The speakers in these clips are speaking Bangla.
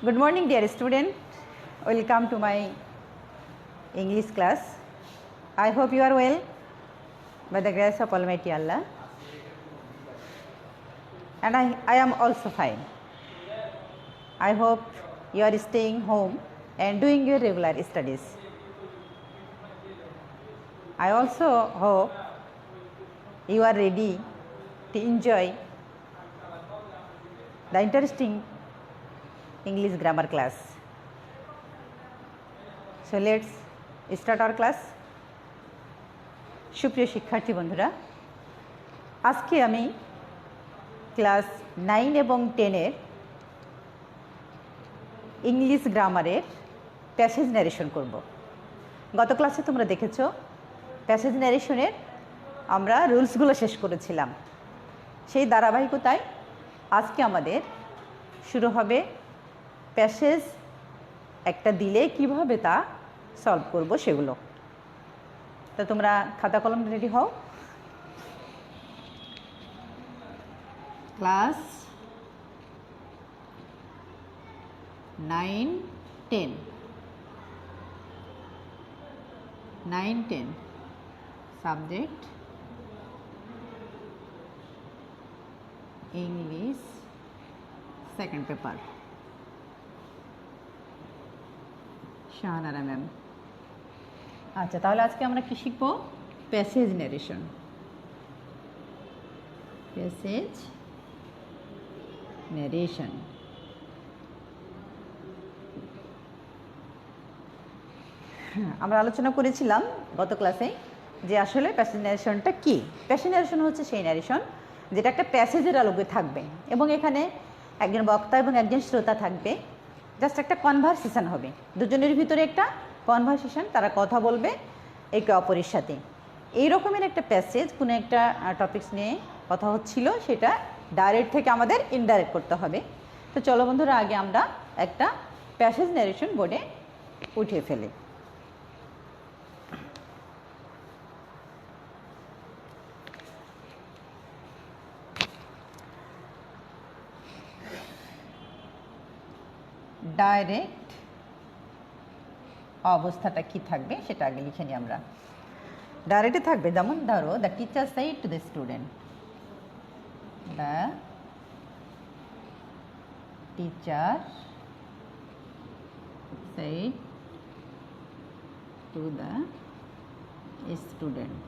Good morning, dear student. Welcome to my English class. I hope you are well by the grace of Almighty Allah. And I am also fine. I hope you are staying home and doing your regular studies. I also hope you are ready to enjoy the interesting English grammar class. So let's start our class. সুপ্রিয় শিক্ষার্থী বন্ধুরা, আজকে আমি ক্লাস 9 এবং 10-এর ইংলিশ গ্রামারের প্যাসেজ ন্যারেশন করব। গত ক্লাসে তোমরা দেখেছো প্যাসেজ ন্যারেশনের আমরা রুলসগুলো শেষ করেছিলাম। সেই ধারাবাহিকতায় আজকে আমাদের শুরু হবে প্যাসেজ একটা দিলে কিভাবে তা সলভ করব সেগুলো। তো তোমরা খাতা কলম রেডি হও। Class 9, 10 subject English second paper, Shahanara ma'am. আচ্ছা, তাহলে আজকে আমরা কি শিখব? Passage narration. প্যাসেজ ন্যারেশন আমরা আলোচনা করেছিলাম গত ক্লাসে যে আসলে প্যাসেজ ন্যারেশনটা কী। প্যাসেজ ন্যারেশন হচ্ছে সেই ন্যারেশন যেটা একটা প্যাসেজের আলোকে থাকবে এবং এখানে একজন বক্তা এবং একজন শ্রোতা থাকবে। জাস্ট একটা কনভারসেশন হবে, দুজনের ভিতরে একটা কনভারসেশন, তারা কথা বলবে একে অপরের সাথে। এই রকমের একটা প্যাসেজ, কোনো একটা টপিকস নিয়ে কথা হচ্ছিল, সেটা ডাইরেক্ট থেকে আমাদের ইনডাইরেক্ট করতে হবে। তো চলো বন্ধুরা, আগে আমরা একটা প্যাসেজ ন্যারেশন বোর্ডে উঠিয়ে ফেলি। ডাইরেক্ট অবস্থাটা কি থাকবে সেটা আগে লিখে নিই আমরা। ডাইরেক্টে থাকবে যেমন ধরো, the teacher said to the student, the teacher said to the student,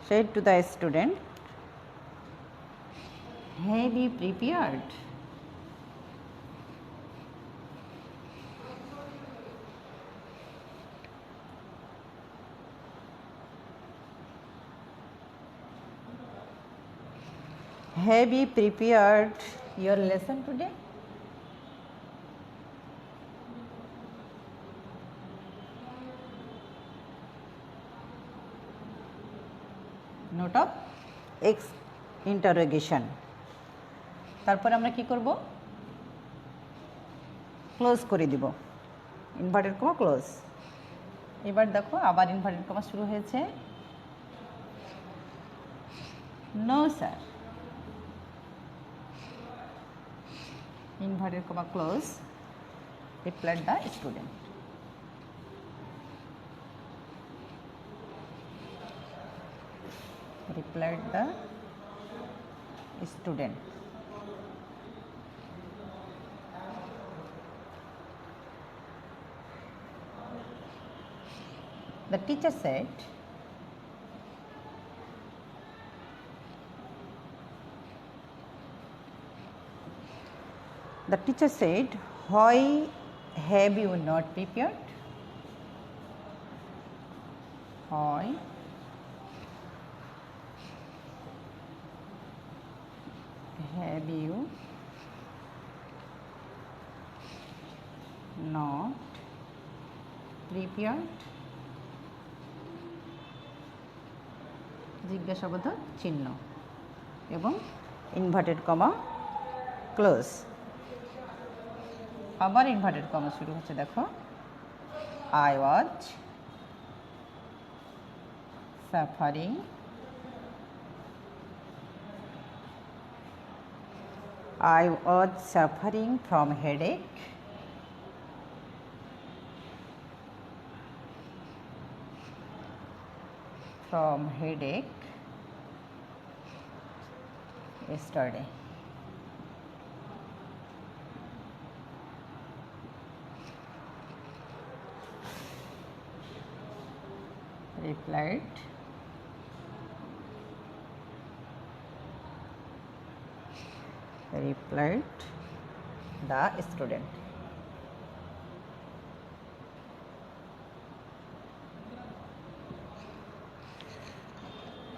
said to the student, have you prepared? Have you prepared your lesson today? Note of X interrogation. তারপরে আমরা কি করব? ক্লোজ করে দিব, ইনভার্টেড কমা ক্লোজ। এবার দেখো আবার ইনভার্টেড কমা শুরু হয়েছে। No sir, inverted comma close, replied the student. Replied the student. The teacher said, why have you not prepared? Why have you not prepared? জিজ্ঞাসাবোধক চিহ্ন এবং ইনভার্টেড কমা ক্লোজ। আবার ইনভার্টেড কমা শুরু হচ্ছে, দেখো I was suffering I was suffering from headache. Yesterday. Replied the student.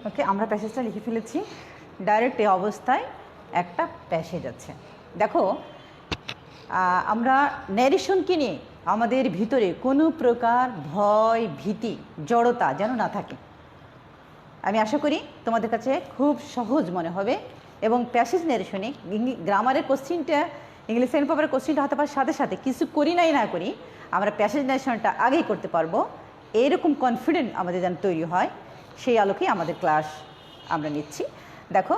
ওকে, আমরা প্যাসেজটা লিখে ফেলেছি। ডাইরেক্ট এই অবস্থায় একটা প্যাসেজ আছে। দেখো, আমরা ন্যারেশনকে নিয়ে আমাদের ভিতরে কোনো প্রকার ভয়, ভীতি, জড়তা যেন না থাকে। আমি আশা করি তোমাদের কাছে খুব সহজ মনে হবে এবং প্যাসেজ ন্যারেশনে গ্রামারের কোশ্চিনটা, ইংলিশ সেকেন্ড পেপারের কোশ্চিনটা হতে পারার সাথে সাথে কিছু করি নাই না করি আমরা প্যাসেজ ন্যারেশনটা আগেই করতে পারবো, এইরকম কনফিডেন্ট আমাদের যেন তৈরি হয়, সেই আলোকেই আমাদের ক্লাস আমরা নিচ্ছি। দেখো,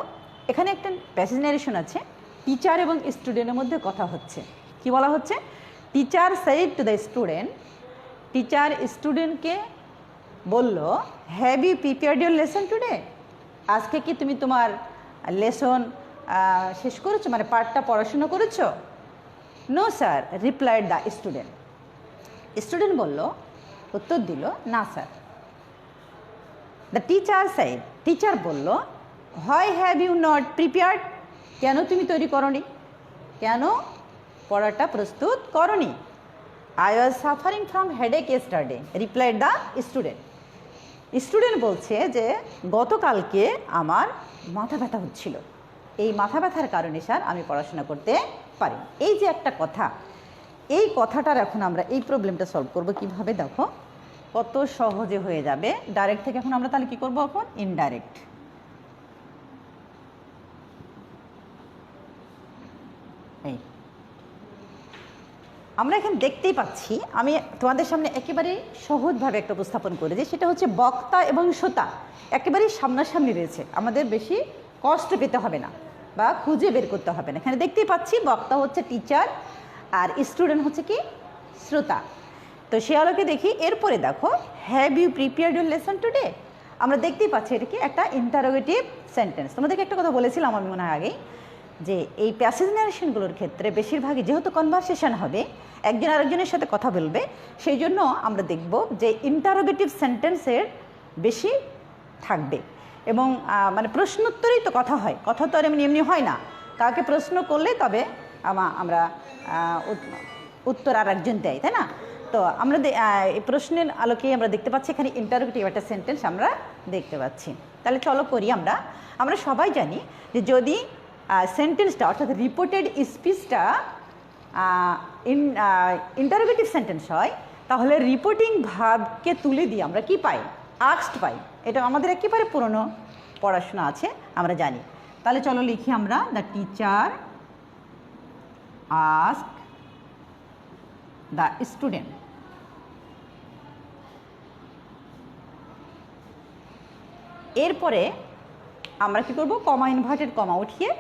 এখানে একটা প্যাসেজ ন্যারেশন আছে, টিচার এবং স্টুডেন্টের মধ্যে কথা হচ্ছে। কি বলা হচ্ছে? Teacher said to the student, teacher স্টুডেন্টকে বলল, have you prepared your lesson today? আজকে কি তুমি তোমার লেসন শেষ করেছো, মানে পাঠটা পড়াশোনা করেছো? No sir, replied the student. Student বলল, উত্তর দিল, না sir. The teacher said, teacher বলল, why have you not prepared? কেন তুমি তৈরি করনি, কেন পড়াটা প্রস্তুত করনি? I was suffering from headache yesterday, replied the student. Student বলছে যে গতকালকে আমার মাথা ব্যথা হচ্ছিল, এই মাথা ব্যথার কারণে স্যার আমি পড়াশোনা করতে পারি। এই যে একটা কথা, এই কথাটার এখন আমরা এই প্রবলেমটা সলভ করব কিভাবে, দেখো কত সহজে হয়ে যাবে। ডাইরেক্ট থেকে এখন আমরা তাহলে কি করব, এখন ইনডাইরেক্ট। এই আমরা এখানে দেখতেই পাচ্ছি, আমি তোমাদের সামনে একেবারে সহজভাবে একটা উপস্থাপন করেছি, সেটা হচ্ছে বক্তা এবং শ্রোতা একেবারেই সামনাসামনি রয়েছে, আমাদের বেশি কষ্ট পেতে হবে না বা খুঁজে বের করতে হবে না। এখানে দেখতেই পাচ্ছি বক্তা হচ্ছে টিচার আর স্টুডেন্ট হচ্ছে কি শ্রোতা। তো সে আলোকে দেখি, এরপরে দেখো, have you prepared your lesson today? আমরা দেখতেই পাচ্ছি এটা কি একটা ইন্টারোগেটিভ সেন্টেন্স। তোমাদেরকে একটা কথা বলেছিলাম আমি মনে হয় আগেই, যে এই প্যাসেজ ন্যারেশনগুলোর ক্ষেত্রে বেশিরভাগই যেহেতু কনভারসেশন হবে, একজন আরেকজনের সাথে কথা বলবে, সেই জন্য আমরা দেখব যে ইন্টারোগেটিভ সেন্টেন্সের বেশি থাকবে এবং মানে প্রশ্নোত্তরেই তো কথা হয়, কথা তো আর এমনি এমনি হয় না, কাউকে প্রশ্ন করলে তবে আমরা উত্তর আর একজন দেয়, তাই না? তো আমরা এই প্রশ্নের আলোকে আমরা দেখতে পাচ্ছি এখানে ইন্টারোগেটিভ একটা সেন্টেন্স আমরা দেখতে পাচ্ছি। তাহলে চলো করি। আমরা সবাই জানি যে যদি সেন্টেন্সটা অর্থাৎ রিপোর্টেড স্পিচটা ইন্টারোগেটিভ সেন্টেন্স হয়, তাহলে রিপোর্টিং ভার্বকে তুলে দিয়ে আমরা কি পাই, আস্কড পাই। এটা আমাদের একেবারে পুরনো পড়াশোনা আছে, আমরা জানি। তাহলে চলো লিখি আমরা, the teacher ask the student. এরপরে আমরা কি করব, কমা ইনভার্টেড কমা উঠিয়ে,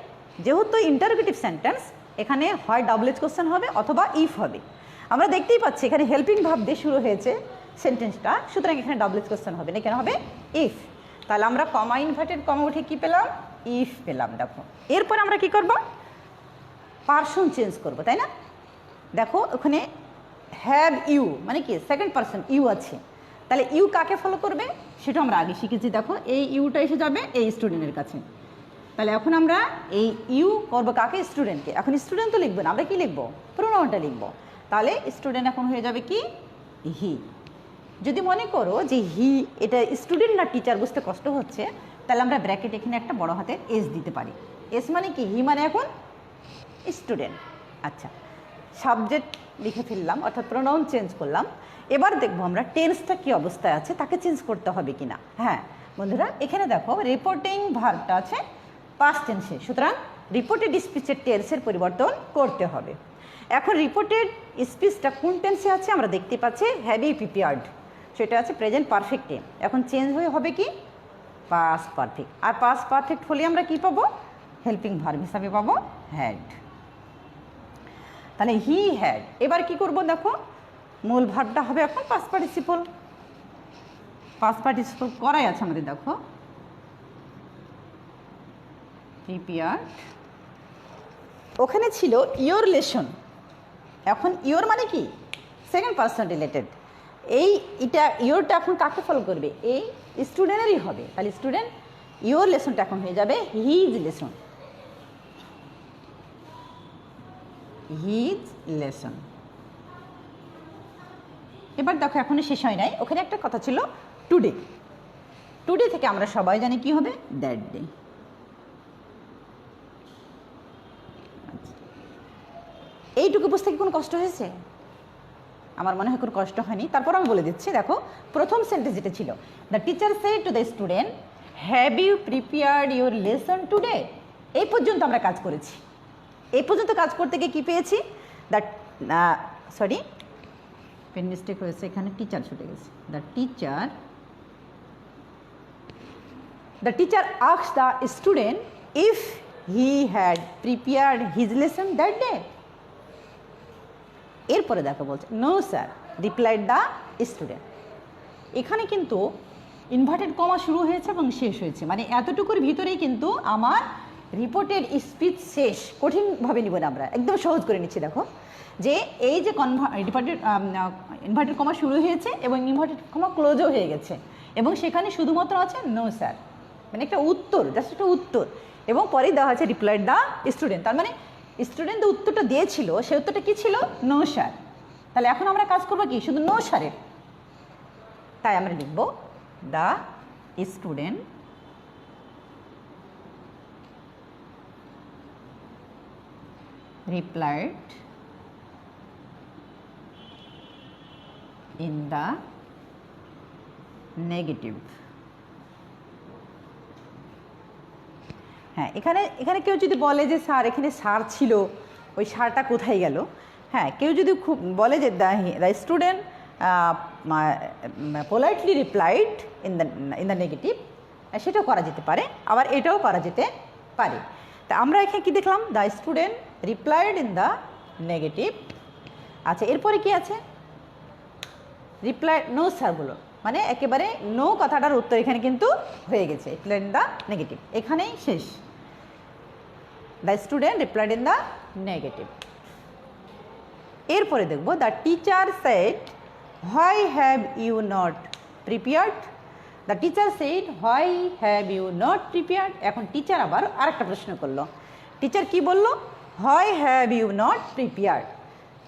যেহেতু ইন্টারোগেটিভ সেন্টেন্স এখানে হয় ডাবল-এজ কোশ্চেন হবে অথবা ইফ হবে। আমরা দেখতেই পাচ্ছি এখানে হেল্পিং ভার্ব দিয়ে শুরু হয়েছে সেন্টেন্সটা, সুতরাং এখানে ডাবল-এজ কোশ্চেন হবে না, কেন হবে ইফ। তাহলে আমরা কমা ইনভার্টেড কমা উঠে কি পেলাম, ইফ পেলাম। দেখো এরপর আমরা কি করব, পারসন চেঞ্জ করব, তাই না? দেখো ওখানে হ্যাভ ইউ মানে কি সেকেন্ড পারসন ইউ আছে, তাহলে ইউ কাকে ফলো করবে সেটা আমরা আগে শিখেছি। দেখো এই ইউটা এসে যাবে এই স্টুডেন্টের কাছে, তাহলে এখন আমরা এই ইউ করবো কাকে, স্টুডেন্টকে। এখন স্টুডেন্ট তো লিখবো না, আমরা কি লিখবো, প্রোনাউনটা লিখবো। তাহলে স্টুডেন্ট এখন হয়ে যাবে কি হি। যদি মনে করো যে হি এটা স্টুডেন্ট না টিচার বুঝতে কষ্ট হচ্ছে, তাহলে আমরা ব্র্যাকেট এখানে একটা বড় হাতের এস দিতে পারি। এস মানে কি, হি মানে এখন স্টুডেন্ট। আচ্ছা, সাবজেক্ট লিখে ফেললাম অর্থাৎ প্রোনাউন চেঞ্জ করলাম। এবার দেখবো আমরা টেন্সটা কি অবস্থায় আছে, তাকে চেঞ্জ করতে হবে কিনা। হ্যাঁ বন্ধুরা, এখানে দেখো রিপোর্টিং ভার্বটা আছে পাস্ট টেন্সে, সুতরাং রিপোর্টেড স্পিচের টেন্সের পরিবর্তন করতে হবে। এখন রিপোর্টেড স্পিচটা কোন টেন্সে আছে আমরা দেখতে পাচ্ছি, হ্যাভ ইউ প্রিপেয়ার্ড, সেটা আছে প্রেজেন্ট পারফেক্টে। এখন চেঞ্জ হয়ে হবে কি পাস্ট পারফেক্ট, আর পাস্ট পারফেক্ট হলে আমরা কি পাবো, হেল্পিং ভার্ব হিসাবে পাবো হ্যাড। তাহলে হি হ্যাড। এবার কি করব দেখো, মূল ভার্বটা হবে এখন পাস্ট পার্টিসিপল। পাস্ট পার্টিসিপল করাই আছে আমাদের, দেখো প্রিপেয়ার্ড, ওখানে ছিল ইয়োর লেসন, এখন ইয়োর মানে কি সেকেন্ড পার্সন রিলেটেড। এটা ইয়োরটা এখন কাকে ফলো করবে, এই স্টুডেন্টেরই হবে। তাহলে স্টুডেন্ট ইয়োর লেসনটা এখন হয়ে যাবে হিজ লেসন, হিজ লেসন। এবার দেখো এখনো শেষ হয় নাই, ওখানে একটা কথা ছিল টুডে। টুডে থেকে আমরা সবাই জানি কি হবে, দ্যাট ডে। এইটুকু বুঝতে কি কোনো কষ্ট হয়েছে? আমার মনে হয় কোনো কষ্ট হয়নি। তারপর আমি বলে দিচ্ছি, দেখো প্রথম সেন্টেন্স যেটা ছিল, the teacher said to the student have you prepared your lesson today. এই পর্যন্ত আমরা কাজ করেছি। এই পর্যন্ত কাজ করতে গিয়ে কী পেয়েছি, দ্যাট সরি পেন মিস্টেক হয়েছে, এখানে টিচার ছুটে গেছে। The teacher asked the student if he had prepared his lesson that day. এরপরে দেখো বলছে no sir replied the student. এখানে কিন্তু ইনভার্টেড কমা শুরু হয়েছে এবং শেষ হয়েছে, মানে এতটুকুর ভিতরেই কিন্তু আমার রিপোর্টেড স্পিচ শেষ। কঠিনভাবে নিব না, আমরা একদম সহজ করে নিচ্ছি। দেখো যে এই যে ইনভার্টেড কমা শুরু হয়েছে এবং ইনভার্টেড কমা ক্লোজও হয়ে গেছে, এবং সেখানে শুধুমাত্র আছে নো স্যার, মানে একটা উত্তর, জাস্ট একটা উত্তর, এবং পরেই দেওয়া আছে রিপ্লাইড দ্য স্টুডেন্ট। তার মানে স্টুডেন্ট যে উত্তরটা দিয়েছিল সেই উত্তরটা কী ছিল, নো স্যার। তাহলে এখন আমরা কাজ করবো কি, শুধু নো স্যারের। তাই আমরা লিখব the student replied in the negative। হ্যাঁ, এখানে কেউ যদি বলে যে স্যার এখানে স্যার ছিল, ওই স্যারটা কোথায় গেল? হ্যাঁ, কেউ যদি খুব বলে যে the student politely replied in the negative, সেটাও করা যেতে পারে, আবার এটাও করা যেতে পারে। তা আমরা এখানে কি দেখলাম, the student replied in the negative. আচ্ছা, এরপরে কি আছে, রিপ্লাইড নো স্যার বলো, মানে একেবারে নো কথাটার উত্তর এখানে কিন্তু হয়ে গেছে, রিপ্লাইড ইন দ্য নেগেটিভ, এখানেই শেষ। The student replied in the negative. এরপরে দেখব the teacher said why have you not prepared. The teacher said why have you not prepared. এখন টিচার আবার আরেকটা প্রশ্ন করলো। টিচার কি বললো, why have you not prepared,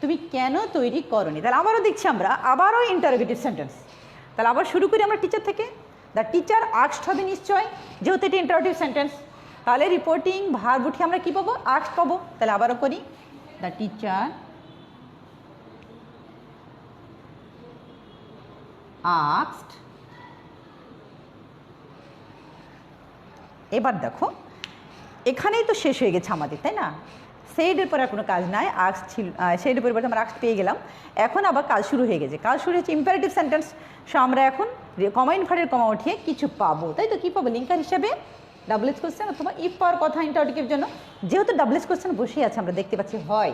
তুমি কেন তৈরি করনি। তাহলে আবারও দেখছি আমরা, আবারও ইন্টারোগেটিভ সেন্টেন্স। তাহলে আবার শুরু করি আমরা টিচার থেকে। দ্য টিচার আস্কড হবে নিশ্চয়, যেহেতু এটি ইন্টারোগেটিভ সেন্টেন্স। তাহলে রিপোর্টিং ভার্ব উঠে আমরা কি পাবো, আস্কড পাবো। তাহলে আবারও করি, দ্য টিচার আস্কড। এবার দেখো এখানেই তো শেষ হয়ে গেছে আমাদের, তাই না? সেইডের পরে আর কোনো কাজ নাই, আস্কড ছিল, সেইডের পরিবর্তে আমরা আস্কড পেয়ে গেলাম। এখন আবার কাজ শুরু হয়ে গেছে, কাজ শুরু হয়েছে ইম্পারেটিভ সেন্টেন্স। সো আমরা এখন কমা ইনভার্টেড কমা উঠিয়ে কিছু পাবো, তাই তো? কী পাবো, লিঙ্কার হিসাবে ডাবল এস কোশ্চেন অথবা ইফ পাওয়ার কথা ইন্টারোগেটিভের জন্য। যেহেতু ডাবল এস কোশ্চেন বসেই আছে, আমরা দেখতে পাচ্ছি হয়,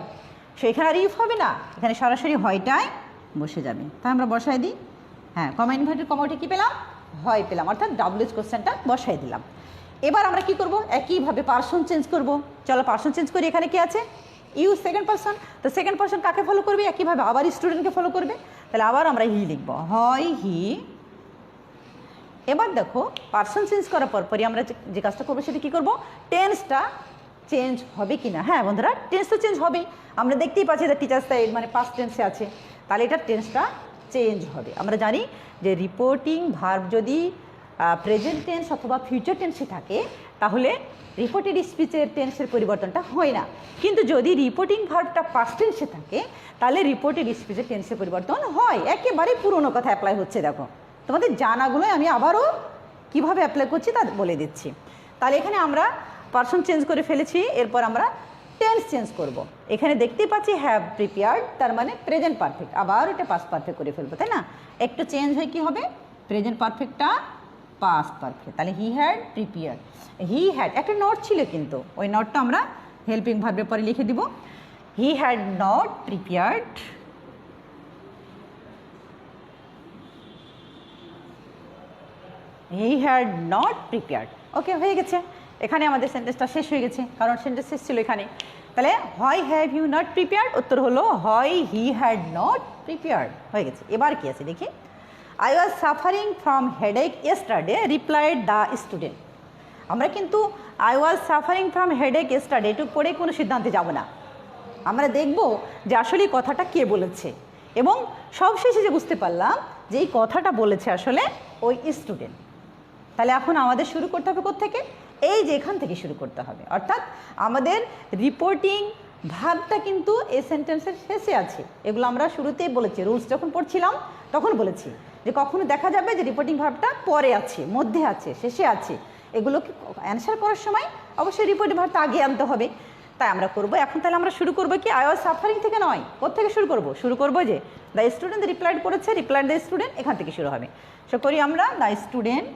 সো এখানে আর ইফ হবে না, এখানে সরাসরি হয়টাই বসে যাবে। তাই আমরা বসাই দিই, হ্যাঁ, কমা ইনভার্টেড কমা উঠে কী পেলাম, হয় পেলাম, অর্থাৎ ডাবল এস কোশ্চেনটা বসাই দিলাম। এবার আমরা কি করব, একইভাবে পার্সন চেঞ্জ করব। চলো পার্সন চেঞ্জ করি। এখানে কি আছে, ইউ সেকেন্ড পার্সন। তো সেকেন্ড পার্সন কাকে ফলো করবে, একইভাবে আবার স্টুডেন্টকে ফলো করবে। তাহলে আবার আমরা হি লিখব, হয় হি। এবার দেখো পার্সন চেঞ্জ করার পরপরই আমরা যে কাজটা করবো সেটা কী করবো, টেন্সটা চেঞ্জ হবে কি না। হ্যাঁ বন্ধুরা, টেন্স তো চেঞ্জ হবেই, আমরা দেখতেই পাচ্ছি যে টিচার সাইড মানে পাস্ট টেন্সে আছে, তাহলে এটা টেন্সটা চেঞ্জ হবে। আমরা জানি যে রিপোর্টিং ভার্ব যদি প্রেজেন্ট টেন্স অথবা ফিউচার টেন্সে থাকে তাহলে রিপোর্টেড স্পিচের টেন্সের পরিবর্তনটা হয় না, কিন্তু যদি রিপোর্টিং ভার্বটা পাস্ট টেন্সে থাকে তাহলে রিপোর্টেড স্পিচের টেন্সের পরিবর্তন হয়। একেবারেই পুরনো কথা অ্যাপ্লাই হচ্ছে। দেখো তোমাদের জানাগুলোই আমি আবারও কীভাবে অ্যাপ্লাই করছি তা বলে দিচ্ছি। তাহলে এখানে আমরা পার্সন চেঞ্জ করে ফেলেছি, এরপর আমরা টেন্স চেঞ্জ করব। এখানে দেখতেই পাচ্ছি হ্যাভ প্রিপেয়ার্ড, তার মানে প্রেজেন্ট পারফেক্ট, আবার এটা পাস্ট পারফেক্ট করে ফেলবো, তাই না? একটু চেঞ্জ হয়ে কী হবে, প্রেজেন্ট পারফেক্টটা পাস্ট পারফেক্ট। তাহলে হি হ্যাড প্রিপেয়ার্ড, হি হ্যাড একটা নট ছিল কিন্তু ওই নটটা আমরা হেল্পিং ভার্বের পরে লিখে দিব। He had not prepared he had not prepared. Okay, হয়ে গেছে। এখানে আমাদের সেন্টেন্সটা শেষ হয়ে গেছে, কারণ সেন্টেন্স শেষ ছিল এখানে। তাহলে হয় হ্যাভ ইউ নট প্রিপেয়ার্ড, উত্তর হলো হয় হি হ্যাড নট প্রিপেয়ার্ড, হয়ে গেছে। এবার কি আছে দেখি। I was suffering from headache yesterday replied the student. আমরা কিন্তু I was suffering from headache yesterday এটুকু পড়ে কোনো সিদ্ধান্তে যাব না। আমরা দেখব যে আসলে কথাটা কে বলেছে, এবং সবশেষে যে বুঝতে পারলাম যে এই কথাটা বলেছে আসলে ওই স্টুডেন্ট। তাহলে এখন আমাদের শুরু করতে হবে কোত্থেকে? এই যে এখান থেকে শুরু করতে হবে, অর্থাৎ আমাদের রিপোর্টিং ভাবটা কিন্তু এই সেন্টেন্সের শেষে আছে। এগুলো আমরা শুরুতেই বলেছি, রুলস যখন পড়ছিলাম তখন বলেছি যে কখনো দেখা যাবে যে রিপোর্টিং ভাবটা পরে আছে, মধ্যে আছে, শেষে আছে। এগুলোকে অ্যান্সার করার সময় অবশ্যই রিপোর্টিং ভাবটা আগে আনতে হবে। তাই আমরা করবো এখন। তাহলে আমরা শুরু করবো কি? আই ওয়াজ সাফারিং থেকে নয়, কোত্থেকে শুরু করবো? শুরু করবো যে দ্য স্টুডেন্ট রিপ্লাইড করেছে, রিপ্লাইড দ্য স্টুডেন্ট, এখান থেকে শুরু হবে। সো করি আমরা, দ্য স্টুডেন্ট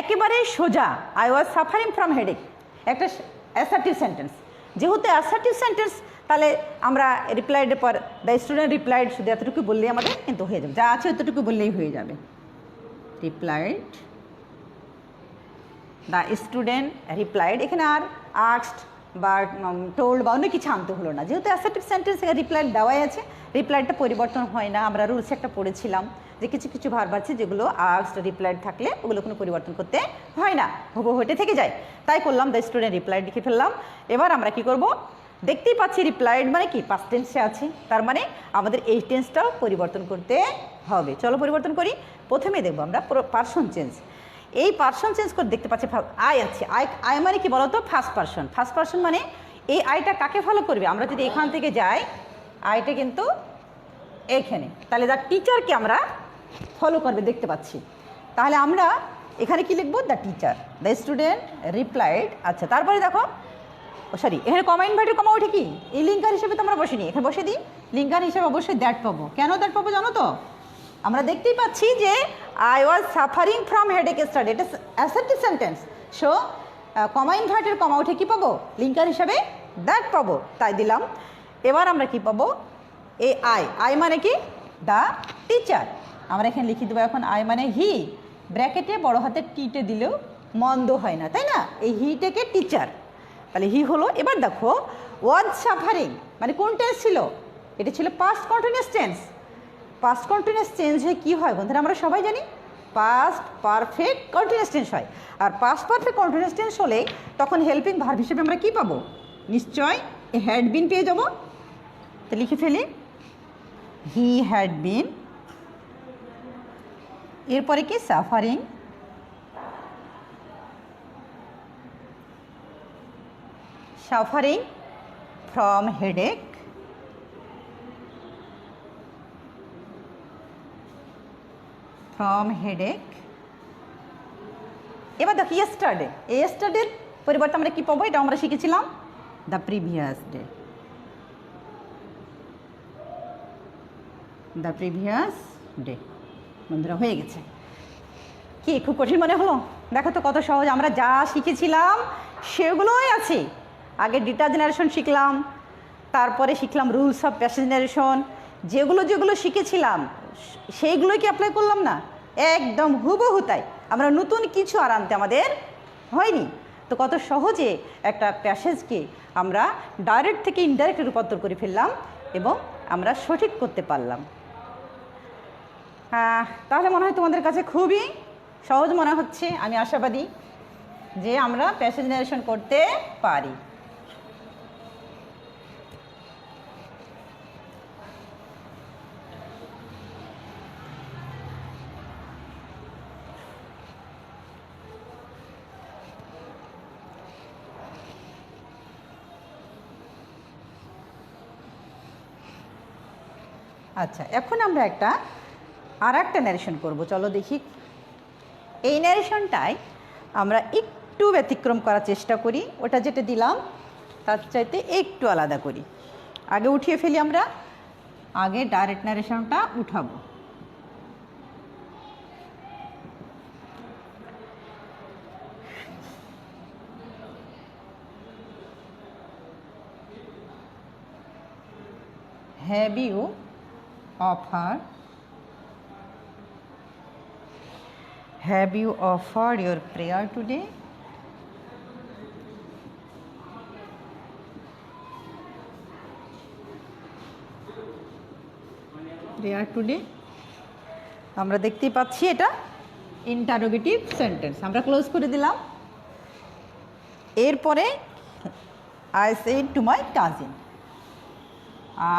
একেবারে সোজা I was suffering from headache, একটা অ্যাসার্টিভ সেন্টেন্স। যেহেতু অ্যাসার্টিভ সেন্টেন্স, তাহলে আমরা রিপ্লাইডের পর দ্য স্টুডেন্ট রিপ্লাইড শুধু এতটুকু বললেই আমাদের কিন্তু হয়ে যাবে, যা আছে এতটুকু বললেই হয়ে যাবে। রিপ্লাইড, দ্য স্টুডেন্ট রিপ্লাইড, এখানে আর আস্কড বা টোল্ড বা অন্য কিছু আনতে হলো না, যেহেতু অ্যাসার্টিভ সেন্টেন্স রিপ্লাইড দেওয়াই আছে। রিপ্লাইডটা পরিবর্তন হয় না, আমরা রুলসে একটা পড়েছিলাম যে কিছু কিছু ভার্ব আছে যেগুলো আস্কড রিপ্লাইড থাকলে ওগুলো কোনো পরিবর্তন করতে হয় না, হুবহু হেঁটে থেকে যায়। তাই করলাম, দ্য স্টুডেন্ট রিপ্লাইড লিখে ফেললাম। এবার আমরা কি করব? দেখতেই পাচ্ছি রিপ্লাইড মানে কি পাস্ট টেন্সে আছে, তার মানে আমাদের এই টেন্সটাও পরিবর্তন করতে হবে। চলো পরিবর্তন করি। প্রথমে দেখবো আমরা পার্সন চেঞ্জ। এই পার্সন চেঞ্জ করে দেখতে পাচ্ছি আই আছে। আই মানে কি বলতো? First person. ফার্স্ট পার্সন মানে এই আইটা কাকে ফলো করবে? আমরা যদি এখান থেকে যাই, আইটা কিন্তু এইখানে, তাহলে দ্য টিচারকে আমরা ফলো করবে দেখতে পাচ্ছি। তাহলে আমরা এখানে কি লিখবো? The teacher. The student replied. আচ্ছা, তারপরে দেখো, সরি, এখানে কমা ইনভার্টেড কমা ওঠে কি? এই লিঙ্কার হিসেবে তো আমরা বসিনি, এখানে বসে দিই। লিঙ্কার হিসেবে অবশ্যই দ্যাট পাবো। কেন দ্যাট পাবো জানো তো? আমরা দেখতেই পাচ্ছি যে I was suffering from headache yesterday, এটা assertive sentence. So comma inverted comma উঠে কি পাবো? লিঙ্কার হিসাবে দ্যাট পাবো, তাই দিলাম। এবার আমরা কি পাবো? এই আই মানে কি? The teacher. আমরা এখানে লিখে দেবো এখন আই মানে হি, ব্র্যাকেটে বড় হাতের টিটে দিলেও মন্দ হয় না, তাই না? এই হিটাকে টিচার, তাহলে হি হলো। এবার দেখো, ওয়াজ সাফারিং মানে কোন টেন্স ছিল? এটা ছিল past continuous tense. Past continuous tense হয়ে কী হয় বন্ধুরা? আমরা সবাই জানি পাস্ট পারফেক্ট কন্টিনিউয়াস টেন্স হয়। আর পাস্ট পারফেক্ট কন্টিনিউয়াস টেন্স হলে তখন হেল্পিং ভার্ব হিসেবে আমরা কী পাবো? নিশ্চয় হ্যাড বিন পেয়ে যাবো। তো লিখে ফেলি, হি হ্যাড বিন, এরপরে কি? Suffering, suffering from headache, from headache. এবার দেখো ইয়েস্টারডে, ইয়েস্টারডের পরিবর্তে আমরা কি পাবো? এটা আমরা শিখেছিলাম the previous day, the previous day. বন্ধুরা হয়ে গেছে। কি খুব কঠিন মনে হলো? দেখো তো কত সহজ। আমরা যা শিখেছিলাম সেগুলোই আছে। আগে ডেটা জেনারেশন শিখলাম, তারপরে শিখলাম রুলস অফ প্যাসেজ জেনারেশন। যেগুলো যেগুলো শিখেছিলাম সেইগুলোই কি অ্যাপ্লাই করলাম না? একদম হুবহু তাই। আমরা নতুন কিছু আর আনতে আমাদের হয়নি। তো কত সহজে একটা প্যাসেজকে আমরা ডাইরেক্ট থেকে ইনডাইরেক্ট রূপান্তর করে ফেললাম এবং আমরা সঠিক করতে পারলাম। তাহলে মনে হয় তোমাদের কাছে খুবই সহজ মনে হচ্ছে। আমি আশাবাদী যে আমরা প্যাসেজ জেনারেশন করতে পারি। আচ্ছা, এখন আমরা আর একটা ন্যারেশন করবো। চলো দেখি। এই ন্যারেশনটায় আমরা একটু ব্যতিক্রম করার চেষ্টা করি। ওটা যেটা দিলাম তার চাইতে একটু আলাদা করি। আগে উঠিয়ে ফেলি আমরা, আগে ডাইরেক্ট ন্যারেশনটা উঠাবো। Have you offered your prayer today? Prayer today আমরা দেখতে পাচ্ছি এটা ইন্টারোগেটিভ সেন্টেন্স। আমরা ক্লোজ করে দিলাম। এরপরে I said to my cousin,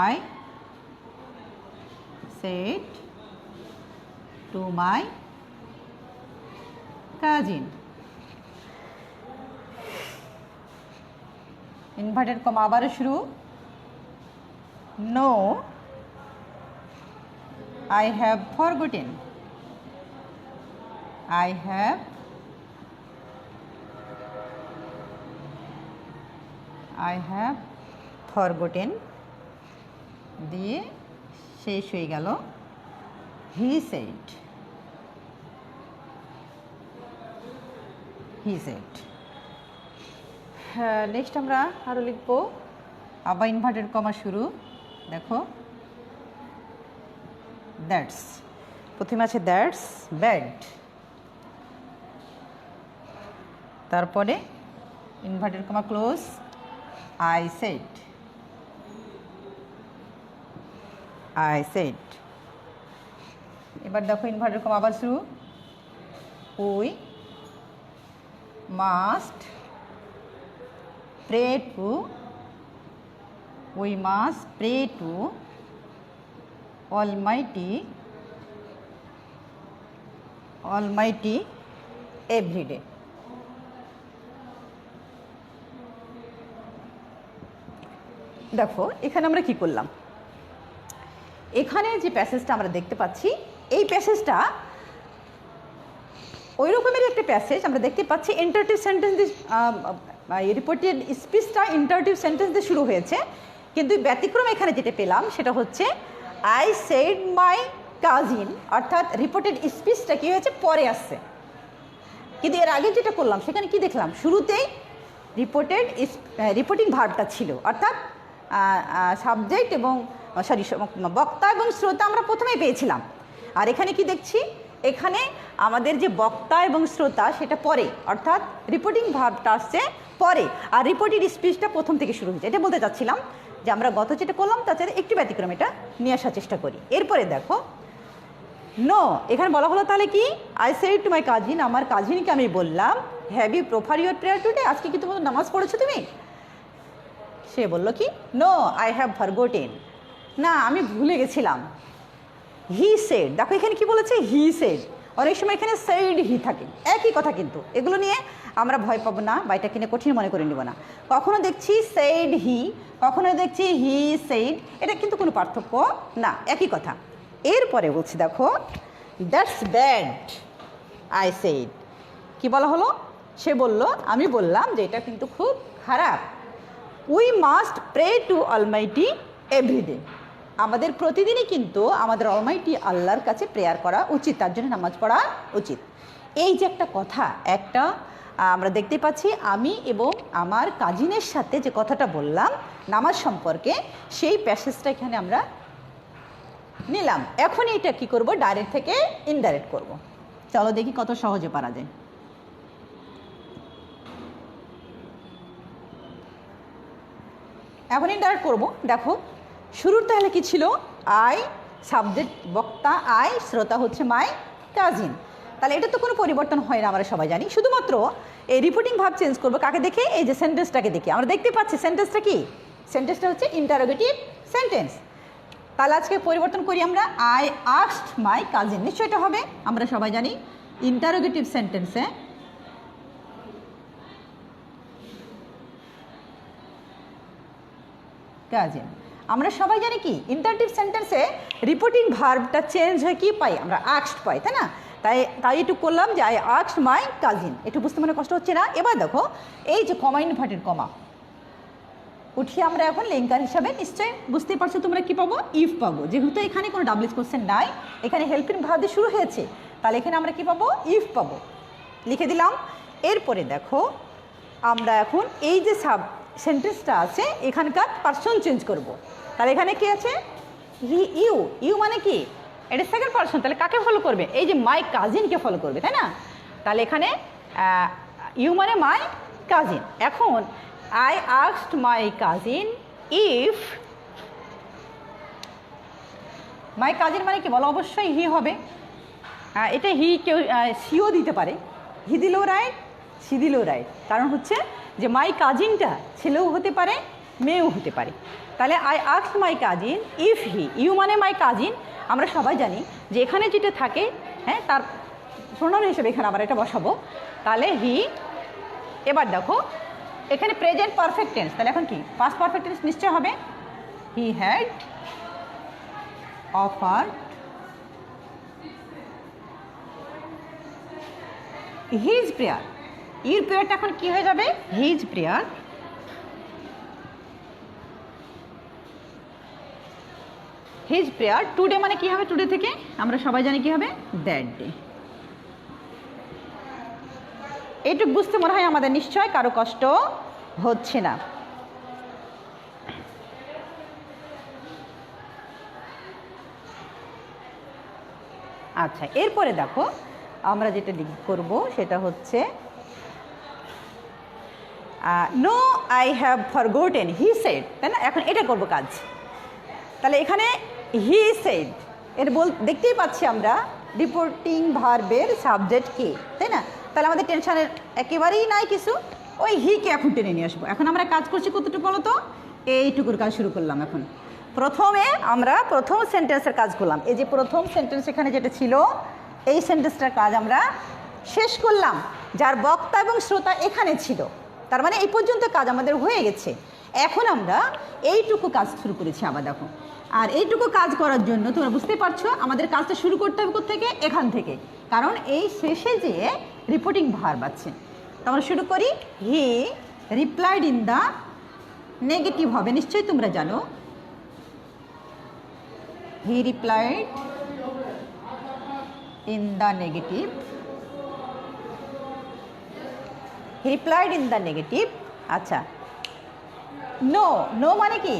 I said to my cousin, inverted comma আবারও শুরু, no I have forgotten, I have forgotten দিয়ে শেষ হয়ে গেল he said, নেক্সট আমরা আরও লিখব। আবার ইনভার্টেড কমা শুরু, দেখো দ্যাটস, প্রথমে আছে দ্যাটস ব্যাড, তারপরে inverted comma close, I said, এবার দেখো ইনভার্টেড কমা আবার শুরু, we must pray to Almighty every day. দেখো এখানে আমরা কি করলাম, এখানে যে প্যাসেজটা আমরা দেখতে পাচ্ছি এই প্যাসেজটা ওই রকমেরই একটা প্যাসেজ আমরা দেখতে পাচ্ছি। ইন্টারেটিভ সেন্টেন্স দিয়ে রিপোর্টেড স্পিচটা ইন্টারেটিভ সেন্টেন্স দিয়ে শুরু হয়েছে, কিন্তু ব্যতিক্রম এখানে যেটা পেলাম সেটা হচ্ছে I said my cousin, অর্থাৎ রিপোর্টেড স্পিচটা কী হয়েছে পরে আসছে। কিন্তু এর আগে যেটা করলাম সেখানে কি দেখলাম, শুরুতেই রিপোর্টিং ভার্বটা ছিল, অর্থাৎ সাবজেক্ট এবং বক্তা এবং শ্রোতা আমরা প্রথমেই পেয়েছিলাম। আর এখানে কি দেখছি, এখানে আমাদের যে বক্তা এবং শ্রোতা সেটা পরে, অর্থাৎ রিপোর্টিং ভার্বটা আসছে পরে, আর রিপোর্টেড স্পিচটা প্রথম থেকে শুরু হয়েছে। এটা বলতে চাচ্ছিলাম যে আমরা গত যেটা করলাম তার সাথে একটু ব্যতিক্রম এটা নিয়ে আসার চেষ্টা করি। এরপরে দেখো নো, এখানে বলা হলো তাহলে কি, I said to my cousin, আমার কাজিনকে আমি বললাম, have you proffer your prayer today, আজকে কি তোমার নামাজ পড়েছো তুমি? সে বললো কি, নো আই হ্যাভ ফরগটেন, না আমি ভুলে গেছিলাম। হি সেড, দেখো এখানে কি বলেছে, হি সেড, অনেক সময় এখানে সেড হি থাকে, একই কথা, কিন্তু এগুলো নিয়ে আমরা ভয় পাবো না বা এটা কিনে কঠিন মনে করে নিব না। কখনো দেখছি সেড হি, কখনো দেখছি হি সেড, এটা কিন্তু কোনো পার্থক্য না, একই কথা। এরপরে বলছি দেখো, দ্যাটস ব্যাড আই সেড, কি বলা হলো, সে বলল, আমি বললাম যে এটা কিন্তু খুব খারাপ। We must pray to almighty everyday, আমাদের প্রতিদিনই কিন্তু আমাদের অলমাইটি আল্লাহর কাছে প্রেয়ার করা উচিত, তার জন্য নামাজ পড়া উচিত। এই যে একটা কথা, একটা আমরা দেখতে পাচ্ছি আমি এবং আমার কাজিনের সাথে যে কথাটা বললাম নামাজ সম্পর্কে, সেই প্যাসেজটা এখানে আমরা নিলাম। এখন এটা কি করব, ডাইরেক্ট থেকে ইনডাইরেক্ট করব। চলো দেখি কত সহজে পারা যায়। এখন ইনডাইরেক্ট করব। দেখো শুরুর তাহলে কি ছিল, আই সাবজেক্ট বক্তা, আই শ্রোতা হচ্ছে মাই কাজিন, তাহলে এটা তো কোনো পরিবর্তন হয় না, আমরা সবাই জানি। শুধুমাত্র এই রিপোর্টিং ভাব চেঞ্জ করবো কাকে দেখে, এই যে সেন্টেন্সটাকে দেখে। আমরা দেখতে পাচ্ছি সেন্টেন্সটা কি, সেন্টেন্সটা হচ্ছে ইন্টারোগেটিভ সেন্টেন্স। তাহলে আজকে পরিবর্তন করি আমরা, আই আস্কড মাই কাজিন, নিশ্চয়ই এটা হবে, আমরা সবাই জানি ইন্টারোগেটিভ সেন্টেন্সে কাজিন। আমরা সবাই জানি কি ইন্টারেটিভ সেন্টেন্সে রিপোর্টিং ভার্বটা চেঞ্জ হয়ে কি পাই, আমরা আস্কড পাই, তাই না? তাই একটু করলাম যে আই আস্কড মাই কাজিন, একটু বুঝতে মানে কষ্ট হচ্ছে না? এবার দেখো এই যে কমা ইনভার্টেড কমা, উঠিয়ে আমরা এখন লিঙ্কার হিসাবে নিশ্চয়ই বুঝতেই পারছো তোমরা কি পাবো, ইফ পাবো। যেহেতু এখানে কোনো ডাবলএস কোশ্চেন নাই, এখানে হেল্পিং ভার্ব দিয়ে শুরু হয়েছে, তাহলে এখানে আমরা কি পাবো, ইফ পাবো। লিখে দিলাম। এরপরে দেখো আমরা এখন এই যে সাব সেন্টেন্সটা আছে এখানকার পার্সন চেঞ্জ করব। তাহলে এখানে কি আছে, হি ইউ, ইউ মানে কি, এটা সেকেন্ড পার্সন, তাহলে কাকে ফলো করবে, এই যে মাই কাজিনকে ফলো করবে, তাই না। তাহলে এখানে ইউ মানে মাই কাজিন। এখন I asked my cousin if, my cousin মানে কি বলো, অবশ্যই হি হবে। এটা হি কেউ সিও দিতে পারে, হি দিলেও রাইট, সি দিলেও রাইট। কারণ হচ্ছে যে মাই কাজিনটা ছেলেও হতে পারে মেয়েও হতে পারে। তাহলে I asked my cousin if he, you মানে মাই কাজিন। আমরা সবাই জানি যে এখানে যেটা থাকে, হ্যাঁ, তার প্রোনাউন হিসেবে এখানে আবার এটা বসাবো। তাহলে হি, এবার দেখো এখানে প্রেজেন্ট পারফেক্ট টেন্স, তাহলে এখন কি পাস্ট পারফেক্ট টেন্স নিশ্চয় হবে, হি হ্যাড অফার্ড হিজ প্রেয়ার। ইর প্রেয়ারটা এখন কি হয়ে যাবে, his prayer. His prayer today মানে কি হবে, টুডে থেকে আমরা সবাই জানি কি হবে, দ্যাট ডে। এইটুকু বুঝতে মনে হয় আমাদের নিশ্চয় কারো কষ্ট হচ্ছে না। আচ্ছা, এরপরে দেখো আমরা যেটা করব সেটা হচ্ছে no I have forgotten he said, তাই না। এখন এটা করব কাজ। তাহলে এখানে হি সেড এর দেখতেই পাচ্ছি আমরা রিপোর্টিং ভার্বের সাবজেক্ট কে, তাই না। তাহলে আমাদের টেনশনের একেবারেই নাই কিছু, ওই হিকে এখন টেনে নিয়ে আসবো। এখন আমরা কাজ করছি কতটুকু বলো তো, এইটুকুর কাজ শুরু করলাম। এখন প্রথমে আমরা প্রথম সেন্টেন্সের কাজ করলাম, এই যে প্রথম সেন্টেন্স এখানে যেটা ছিল এই সেন্টেন্সটার কাজ আমরা শেষ করলাম, যার বক্তা এবং শ্রোতা এখানে ছিল। তার মানে এই পর্যন্ত কাজ আমাদের হয়ে গেছে। এখন আমরা এইটুকু কাজ শুরু করেছি আবার দেখো। আর এইটুকু কাজ করার জন্য তোমরা বুঝতে পারছো আমাদের কাজটা শুরু করতে হবে কোত্থেকে, এখান থেকে, কারণ এই শেষে যে রিপোর্টিং ভার্ব আছে। তো আমরা শুরু করি, হি রিপ্লাইড ইন দ্য নেগেটিভ হবে, নিশ্চয়ই তোমরা জানো। হি replied in the negative, he replied in the negative. আচ্ছা, নো, নো মানে কি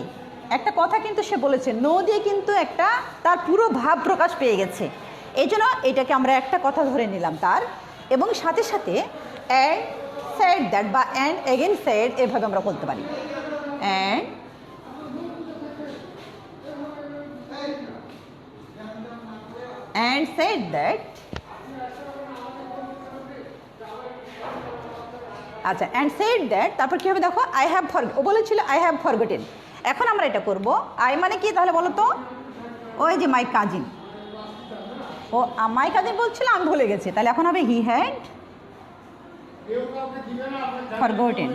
একটা কথা কিন্তু সে বলেছে, নো দিয়ে কিন্তু একটা তার পুরো ভাব প্রকাশ পেয়ে গেছে। এই জন্য এটাকে আমরা একটা কথা ধরে নিলাম তার, এবং সাথে সাথে অ্যান্ড সেড দ্যাট বা অ্যান্ড এগেন সেড এভাবে আমরা বলতে পারি। অ্যান্ড সেড দ্যাট, আচ্ছা, অ্যান্ড সেড দ্যাট, তারপর কী হবে দেখো, আই হ্যাভ ও বলেছিল আই হ্যাভ ফরগটেন। এখন আমরা এটা করব, আই মানে কি তাহলে বলো তো, ওই যে my cousin, O my cousin বলছিল আমি ভুলে গেছি, তাহলে এখন হবে he had forgotten.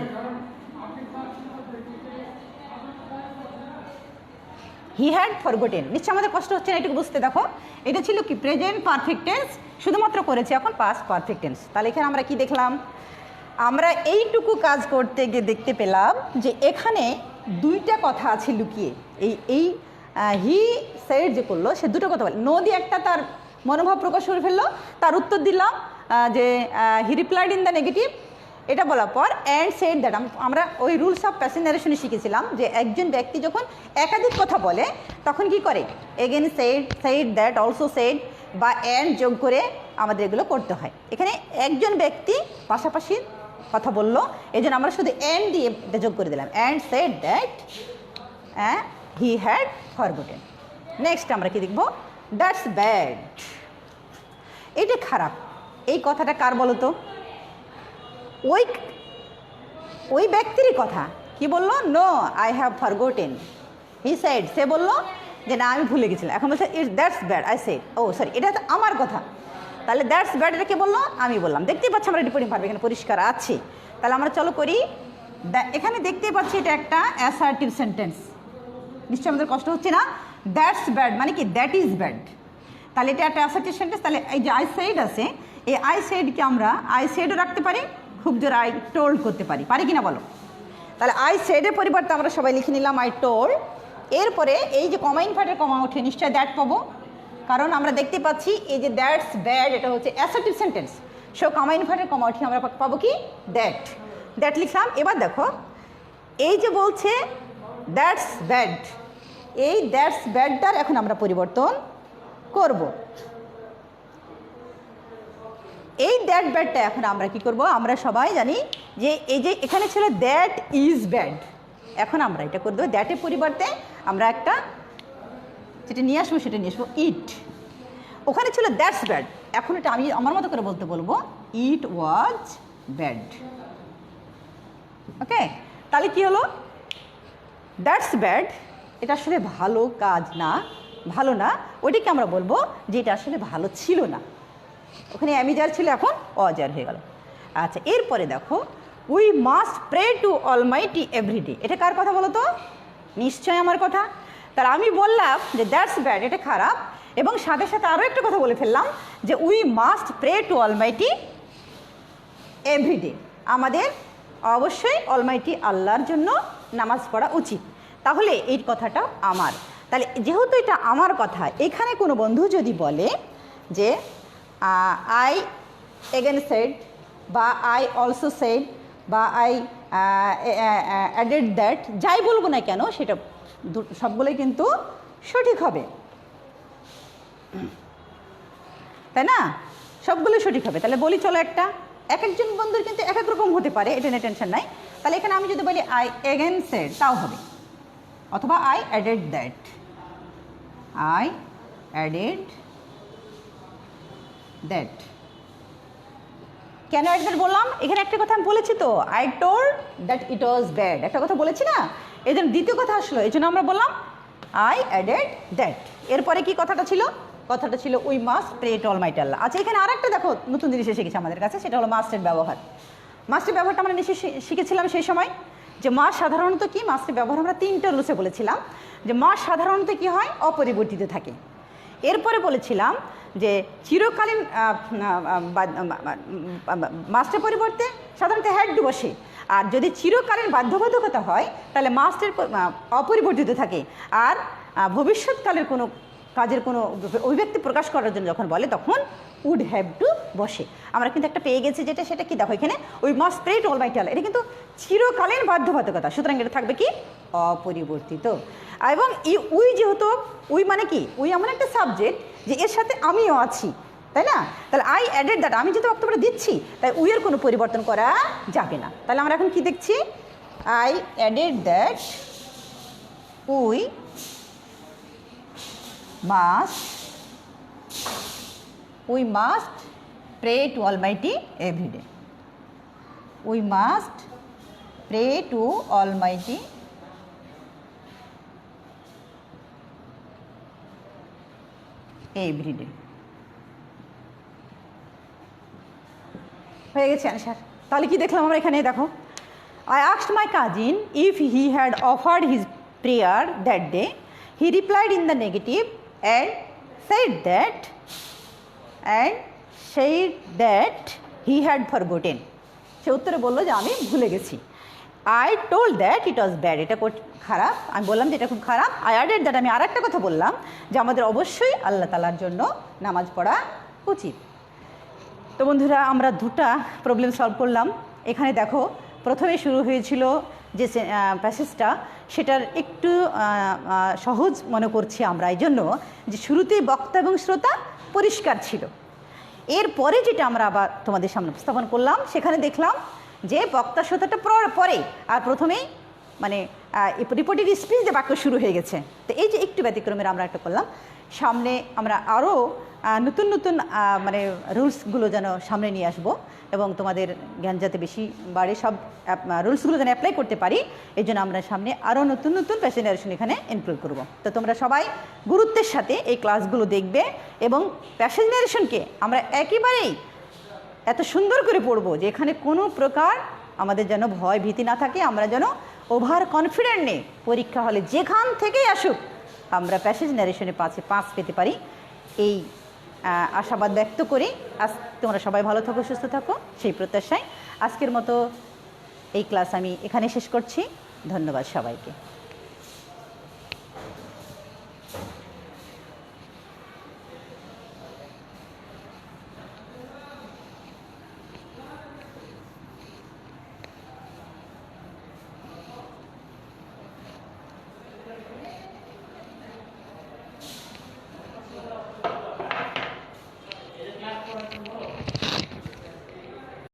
He had forgotten. নিশ্চয় আমাদের কষ্ট হচ্ছে না এটুকু বুঝতে। দেখো এটা ছিল কি প্রেজেন্ট পারফেক্ট টেন্স, শুধুমাত্র করেছি এখন পাস্ট পারফেক্ট টেন্স। তাহলে এখানে আমরা কি দেখলাম, আমরা এইটুকু কাজ করতে গিয়ে দেখতে পেলাম যে এখানে দুইটা কথা আছে লুকিয়ে। এই হি সেড যে করলো সে দুটো কথা বলে, নো দিয়ে একটা তার মনোভাব প্রকাশ করে ফেললো, তার উত্তর দিলাম যে হি রিপ্লাইড ইন দ্য নেগেটিভ, এটা বলার পর অ্যান্ড সেড দ্যাট। আমরা ওই রুলস অফ প্যাসিভ ন্যারেশনে শিখেছিলাম যে একজন ব্যক্তি যখন একাধিক কথা বলে তখন কি করে, again said, said that, also said বা অ্যান্ড যোগ করে আমাদের এগুলো করতে হয়। এখানে একজন ব্যক্তি পাশাপাশি কথা বললো, এই জন্য আমরা শুধু অ্যান্ড দিয়ে যোগ করে দিলাম, and said that he had forgotten. Next আমরা কি দেখব, দ্যাটস ব্যাড, এটা খারাপ। এই কথাটা কার বলো তো, ওই ব্যক্তিরই কথা। কি বললো, no I have forgotten he said, সে বললো যে না আমি ভুলে গেছিলাম। এখন বলছে it's that's bad I said, oh sorry এটা তো আমার কথা। তাহলে দ্যাটস ব্যাড এটা কে বললো, আমি বললাম। দেখতেই পাচ্ছি আমরা রিপোর্টিং ভার্ব এখানে পরিষ্কার আছে। তাহলে আমরা চলো করি, এখানে দেখতেই পাচ্ছি এটা একটা অ্যাসার্টিভ সেন্টেন্স, নিশ্চয়ই আমাদের কষ্ট হচ্ছে না। দ্যাটস ব্যাড মানে কি, দ্যাট ইজ ব্যাড। তাহলে এটা একটা অ্যাসার্টিভ সেন্টেন্স। তাহলে এই যে আই সেড আছে, এই আই সেডকে আমরা আই সেডও রাখতে পারি, খুব জোর আই টোল্ড করতে পারি, পারি কিনা বলো। তাহলে আই সেডের পরিবর্তে আমরা সবাই লিখে নিলাম আই টোল্ড। এরপরে এই যে কমা ইনভার্টেড কমা উঠে নিশ্চয়ই দ্যাট পাবো, কারণ আমরা দেখতে পাচ্ছি এই যে দ্যাটস ব্যাড এটা হচ্ছে assertive sentence. So comma inverted comma উঠে আমরা পাবো কি দ্যাট। দ্যাট লিখলাম। এবার দেখো এই যে বলছে দ্যাটস ব্যাড, এই দ্যাটস ব্যাডটার এখন আমরা পরিবর্তন করব। এই দ্যাট ব্যাডটা এখন আমরা কি করব, আমরা সবাই জানি যে এই যে এখানে ছিল দ্যাট ইজ ব্যাড, এখন আমরা এটা করে দেবো দ্যাটের পরিবর্তে আমরা একটা যেটা নিয়ে আসবো সেটা নিয়ে আসবো ইট। ওখানে ছিল দ্যাটস ব্যাড, এখন এটা আমি আমার মতো করে বলবো ইট ওয়াজ ব্যাড। ওকে, তাহলে কি হলো, দ্যাটস ব্যাড এটা আসলে ভালো কাজ না, ভালো না, ওইটাকে আমরা বলবো যে এটা আসলে ভালো ছিল না। ওখানে অ্যামিজার ছিল, এখন অজার হয়ে গেল। আচ্ছা, এরপরে দেখো we must pray to almighty everyday, এটা কার কথা বলো তো? নিশ্চয় আমার কথা। তাহলে আমি বললাম যে দ্যাটস ব্যাড এটা খারাপ, এবং সাথে সাথে আরও একটা কথা বলে ফেললাম যে we must pray to almighty everyday, আমাদের অবশ্যই অলমাইটি আল্লাহর জন্য নামাজ পড়া উচিত। তাহলে এই কথাটা আমার, তাহলে যেহেতু এটা আমার কথা, এখানে কোনো বন্ধু যদি বলে যে আই এগেন সেড বা আই অলসো সেড বা আই অ্যাডেড দ্যাট, যাই বলবো না কেন সেটা সবগুলোই কিন্তু সঠিক হবে, তাই না? সবগুলো সঠিক হবে। তাহলে বলি চলো একটা, এক একজন বন্ধুর কিন্তু এক এক রকম হতে পারে, এটা নিয়ে টেনশন নাই। তাহলে এখানে আমি যদি বলি আই এগেন সেড তাও হবে, অথবা I added that, I added that. কেন অ্যাড দ্যাট বললাম? এখানে একটা কথা আমি বলেছি তো, I told that it was bad, একটা কথা বলেছি না, এই জন্য দ্বিতীয় কথা আসলো, এই জন্য আমরা বললাম আই অ্যাডেড দ্যাট। এরপরে কি কথাটা ছিল? কথাটা ছিল we must pray to almighty Allah. আচ্ছা, এখানে আর একটা দেখো নতুন জিনিস এসে গেছে আমাদের কাছে, সেটা হলো মাস্টের ব্যবহার। মাস্টের ব্যবহারটা আমরা নিশ্চয়ই শিখেছিলাম সেই সময়, যে মাস সাধারণত কি, মাস্টের ব্যবহার আমরা তিনটা রুলসে বলেছিলাম যে মাস সাধারণত কি হয়, অপরিবর্তিত থাকে। এরপরে বলেছিলাম যে চিরকালীন মাস্টের পরিবর্তে সাধারণত হ্যাড বসে, আর যদি চিরকালীন বাধ্যবাধকতা হয় তাহলে মাস্টের অপরিবর্তিত থাকে, আর ভবিষ্যৎকালের কোনো কাজের কোনো অভিব্যক্তি প্রকাশ করার জন্য যখন বলে তখন উড হ্যাভ টু বসে। আমরা কিন্তু একটা পেয়ে গেছি, যেটা সেটা কি দেখো এখানে we must pray to almighty Allah, এটা কিন্তু চিরকালীন বাধ্যবাধকতা, সুতরাং এটা থাকবে কি অপরিবর্তিত। এবং উই যেহেতু উই মানে কি, উই এমন একটা সাবজেক্ট যে এর সাথে আমিও আছি, তাই না? তাহলে আই অ্যাডেড দ্যাট, আমি যেহেতু বক্তব্যটা দিচ্ছি তাই উইয়ের কোনো পরিবর্তন করা যাবে না। তাহলে আমরা এখন কি দেখছি, I added that we must pray to almighty everyday, we must pray to almighty everyday. হয়ে গেছে অ্যান্সার। তাহলে কি দেখলাম আমরা এখানে, দেখো I asked my cousin if he had offered his prayer that day, he replied in the negative and said that he had forgotten, সে উত্তরে বললো যে আমি ভুলে গেছি। I told that it was bad, এটা খারাপ, আমি বললাম যে এটা খুব খারাপ। আই অ্যাডেড দ্যাট, আমি আর একটা কথা বললাম যে আমাদের অবশ্যই আল্লাহ তাআলার জন্য নামাজ পড়া উচিত। তো বন্ধুরা, আমরা দুটা প্রবলেম সলভ করলাম। এখানে দেখো প্রথমে শুরু হয়েছিল যে প্যাসেজটা, সেটার একটু সহজ মনে করছি আমরা এই জন্য যে শুরুতেই বক্তা এবং শ্রোতা পরিষ্কার ছিল। এরপরে যেটা আমরা আবার তোমাদের সামনে উপস্থাপন করলাম, সেখানে দেখলাম যে বক্তা শ্রোতাটা পরে, আর প্রথমেই মানে রিপোর্টেড স্পিচ যে বাক্য শুরু হয়ে গেছে। তো এই যে একটু ব্যতিক্রমের আমরা একটা করলাম, সামনে আমরা আরও নতুন নতুন মানে রুলসগুলো যেন সামনে নিয়ে আসবো, এবং তোমাদের জ্ঞান যাতে বেশি বাড়ে, সব রুলসগুলো যেন অ্যাপ্লাই করতে পারি, এই জন্য আমরা সামনে আরও নতুন নতুন প্যাসেজ ন্যারেশন এখানে ইনক্লুড করব। তো তোমরা সবাই গুরুত্বের সাথে এই ক্লাসগুলো দেখবে, এবং প্যাসেজ ন্যারেশনকে আমরা একেবারেই এত সুন্দর করে পড়বো যে এখানে কোনো প্রকার আমাদের যেন ভয় ভীতি না থাকে, আমরা যেন ওভার কনফিডেন্ট নেই পরীক্ষা হলে যেখান থেকেই আসুক আমরা প্যাসেজ ন্যারেশনে 5 পেতে পারি, এই আশাবাদ ব্যক্ত করি। আজ তোমরা সবাই ভালো থাকো, সুস্থ থাকো, সেই প্রত্যাশায় আজকের মতো এই ক্লাস আমি এখানে শেষ করছি। ধন্যবাদ সবাইকে।